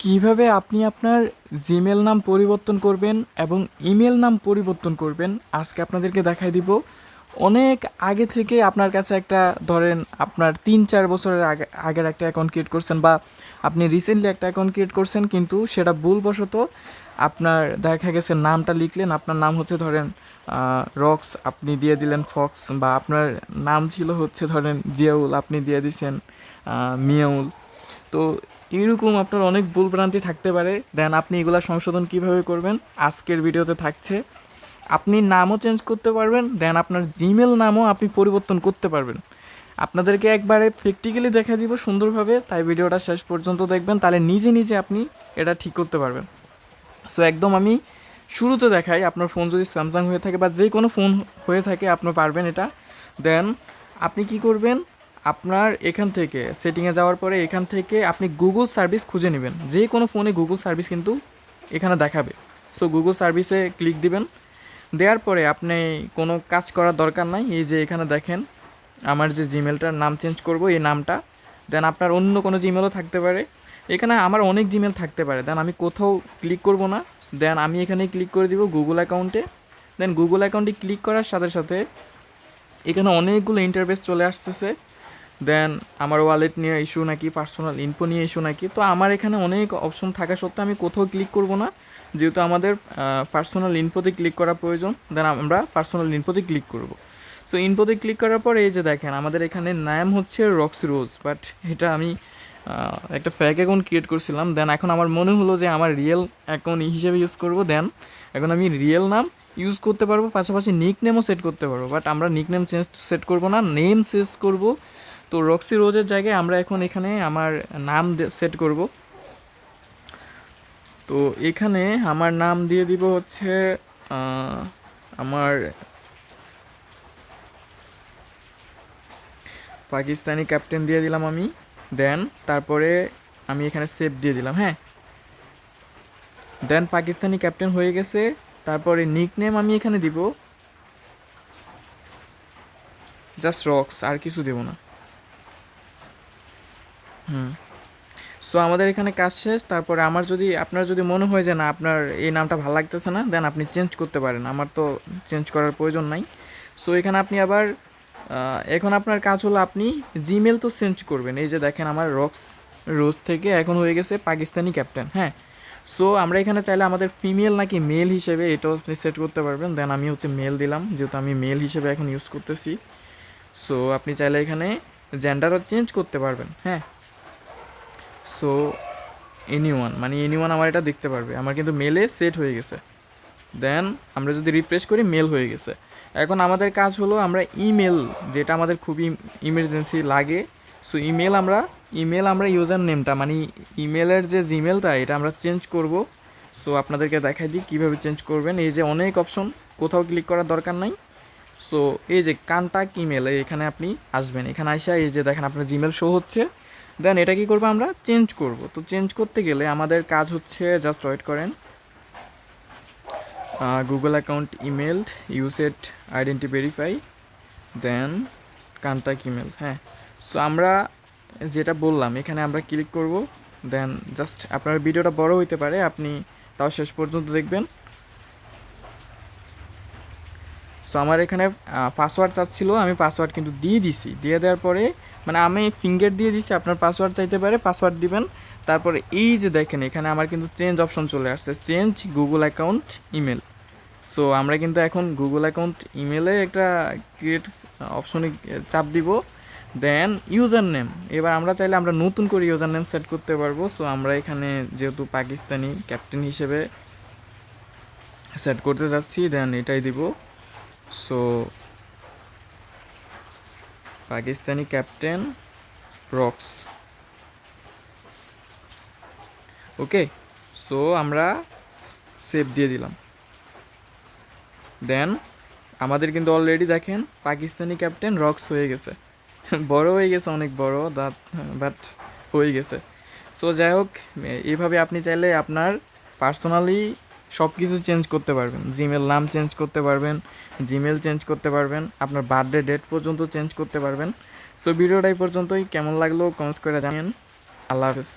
কিভাবে আপনি আপনার জিমেল নাম পরিবর্তন করবেন এবং ইমেল নাম পরিবর্তন করবেন আজকে আপনাদেরকে দেখাই দিব। অনেক আগে থেকে আপনার কাছে একটা ধরেন আপনার 3-4 বছরের আগের একটা অ্যাকাউন্ট ক্রিয়েট করছেন বা আপনি রিসেন্টলি একটা অ্যাকাউন্ট ক্রিয়েট করছেন, কিন্তু সেটা ভুলবশত আপনার দেখা গেছে নামটা লিখলেন, আপনার নাম হচ্ছে ধরেন রক্স, আপনি দিয়ে দিলেন ফক্স, বা আপনার নাম ছিল হচ্ছে ধরেন জিয়াউল, আপনি দিয়ে দিছেন মিয়াউল। তো এরকম আপনার অনেক ভুলভ্রান্তি থাকতে পারে। দেন আপনি এগুলা সংশোধন কিভাবে করবেন আজকের ভিডিওতে থাকছে। আপনি নামও চেঞ্জ করতে পারবেন, দেন আপনার জিমেল নামও আপনি পরিবর্তন করতে পারবেন। আপনাদেরকে একবারে প্র্যাকটিক্যালি দেখা দিব সুন্দরভাবে, তাই ভিডিওটা শেষ পর্যন্ত দেখবেন, তাহলে নিজে নিজে আপনি এটা ঠিক করতে পারবেন। সো একদম আমি শুরুতে দেখাই। আপনার ফোন যদি স্যামসাং হয়ে থাকে বা যে কোনো ফোন হয়ে থাকে আপনি পারবেন এটা। দেন আপনি কি করবেন, আপনার এখান থেকে সেটিংয়ে যাওয়ার পরে এখান থেকে আপনি গুগল সার্ভিস খুঁজে নেবেন। যে কোনো ফোনে গুগল সার্ভিস কিন্তু এখানে দেখাবে। সো গুগল সার্ভিসে ক্লিক দিবেন। দেওয়ার পরে আপনি কোনো কাজ করার দরকার নাই। এই যে এখানে দেখেন আমার যে জিমেলটার নাম চেঞ্জ করব, এই নামটা। দেন আপনার অন্য কোনো জিমেলও থাকতে পারে, এখানে আমার অনেক জিমেল থাকতে পারে। দেন আমি কোথাও ক্লিক করব না, দেন আমি এখানে ক্লিক করে দিব গুগল অ্যাকাউন্টে। দেন গুগল অ্যাকাউন্টে ক্লিক করার সাথে সাথে এখানে অনেকগুলো ইন্টারফেস চলে আসতেছে। দেন আমার ওয়ালেট নিয়ে ইস্যু নাকি, পার্সোনাল ইনফো নিয়ে ইস্যু নাকি। তো আমার এখানে অনেক অপশন থাকা সত্ত্বেও আমি কোথাও ক্লিক করব না, যেহেতু আমাদের পার্সোনাল ইনফোতে ক্লিক করা প্রয়োজন। দেন আমরা পার্সোনাল ইনফোতে ক্লিক করব। সো ইনফোতে ক্লিক করার পর এই যে দেখেন আমাদের এখানে নাম হচ্ছে রক্সি রোজ, বাট এটা আমি একটা ফেক অ্যাকাউন্ট ক্রিয়েট করছিলাম। দেন এখন আমার মনে হলো যে আমার রিয়েল অ্যাকাউন্ট হিসেবে ইউজ করব। দেন এখন আমি রিয়েল নাম ইউজ করতে পারবো, পাশাপাশি নিক নেমও সেট করতে পারবো। বাট আমরা নিক নেম সেট করবো না, নেম চেঞ্জ করব। তো রক্সি রোজের জায়গায় আমরা এখন এখানে আমার নাম সেট করব। তো এখানে আমার নাম দিয়ে দিব হচ্ছে আমার পাকিস্তানি ক্যাপ্টেন দিয়ে দিলাম আমি। দেন তারপরে আমি এখানে সেভ দিয়ে দিলাম। হ্যাঁ, দেন পাকিস্তানি ক্যাপ্টেন হয়ে গেছে। তারপরে নিক নেম আমি এখানে দিব জাস্ট রক্স, আর কিছু দেব না। সো আমাদের এখানে কাজ শেষ। তারপরে আপনার যদি মনে হয় যে না আপনার এই নামটা ভালো লাগতেছে না, দেন আপনি চেঞ্জ করতে পারেন, আমার তো চেঞ্জ করার প্রয়োজন নাই। সো এখানে আপনি আবার এখন আপনার কাজ হলো আপনি জিমেল তো চেঞ্জ করবেন। এই যে দেখেন আমার রক্স রোজ থেকে এখন হয়ে গেছে পাকিস্তানি ক্যাপ্টেন। হ্যাঁ, সো আমরা এখানে চাইলে আমাদের ফিমেল নাকি মেল হিসেবে এটাও আপনি সেট করতে পারবেন। দেন আমি হচ্ছে মেল দিলাম, যেহেতু আমি মেল হিসেবে এখন ইউজ করতেছি। সো আপনি চাইলে এখানে জেন্ডারও চেঞ্জ করতে পারবেন। হ্যাঁ, সো এনিওয়ান মানে এনিওয়ান আমার এটা দেখতে পারবে, আমার কিন্তু মেলে সেট হয়ে গেছে। দেন আমরা যদি রিফ্রেশ করি মেল হয়ে গেছে। এখন আমাদের কাজ হলো আমরা ইমেল, যেটা আমাদের খুবই ইমার্জেন্সি লাগে। সো ইমেল আমরা ইউজার নেমটা মানে ইমেলের যে জিমেলটা এটা আমরা চেঞ্জ করব। সো আপনাদেরকে দেখাই দিই কীভাবে চেঞ্জ করবেন। এই যে অনেক অপশন, কোথাও ক্লিক করার দরকার নাই। সো এই যে কন্টাক্ট ইমেল, এখানে আপনি আসবেন। এখানে আসা এই যে দেখেন আপনার জিমেল শো হচ্ছে। দেন এটা কী করবো, আমরা চেঞ্জ করব। তো চেঞ্জ করতে গেলে আমাদের কাজ হচ্ছে জাস্ট ওয়েট করেন। গুগল অ্যাকাউন্ট ইমেলড ইউসেড আইডেন্টি ভেরিফাই, দেন কন্টাক্ট ইমেল। হ্যাঁ, সো আমরা যেটা বললাম এখানে আমরা ক্লিক করব। দেন জাস্ট আপনার ভিডিওটা বড় হইতে পারে, আপনি তাও শেষ পর্যন্ত দেখবেন। সো আমার এখানে পাসওয়ার্ড চাচ্ছিল, আমি পাসওয়ার্ড কিন্তু দিয়ে দিছি। দিয়ে দেওয়ার পরে মানে আমি ফিঙ্গার দিয়ে দিছি, আপনার পাসওয়ার্ড চাইতে পারে, পাসওয়ার্ড দিবেন। তারপরে এই যে দেখেন এখানে আমার কিন্তু চেঞ্জ অপশন চলে আসছে, change Google account email. So আমরা কিন্তু এখন গুগল অ্যাকাউন্ট ইমেলে একটা ক্রিয়েট অপশনে চাপ দিব। দেন ইউজার নেম, এবার আমরা চাইলে আমরা নতুন করে ইউজার নেম সেট করতে পারবো। সো আমরা এখানে যেহেতু পাকিস্তানি ক্যাপ্টেন হিসেবে সেট করতে যাচ্ছি, দেন এটাই দিব। So Pakistani captain rocks. Okay, so আমরা সেভ দিয়ে দিলাম। দেন আমাদের কিন্তু অলরেডি দেখেন পাকিস্তানি ক্যাপ্টেন রক্স হয়ে গেছে। বড় হয়ে গেছে, অনেক বড় বাট হয়ে গেছে। সো যাই হোক, এইভাবে আপনি চাইলে আপনার পার্সোনালি সব কিছু চেঞ্জ করতে পারবেন। জিমেল নাম চেঞ্জ করতে পারবেন, জিমেল চেঞ্জ করতে পারবেন, আপনার বার্থডে ডেট পর্যন্ত চেঞ্জ করতে পারবেন। সো ভিডিওটা এই পর্যন্তই। কেমন লাগলো কমেন্টস করে জানিয়েন। আল্লাহ হাফেজ।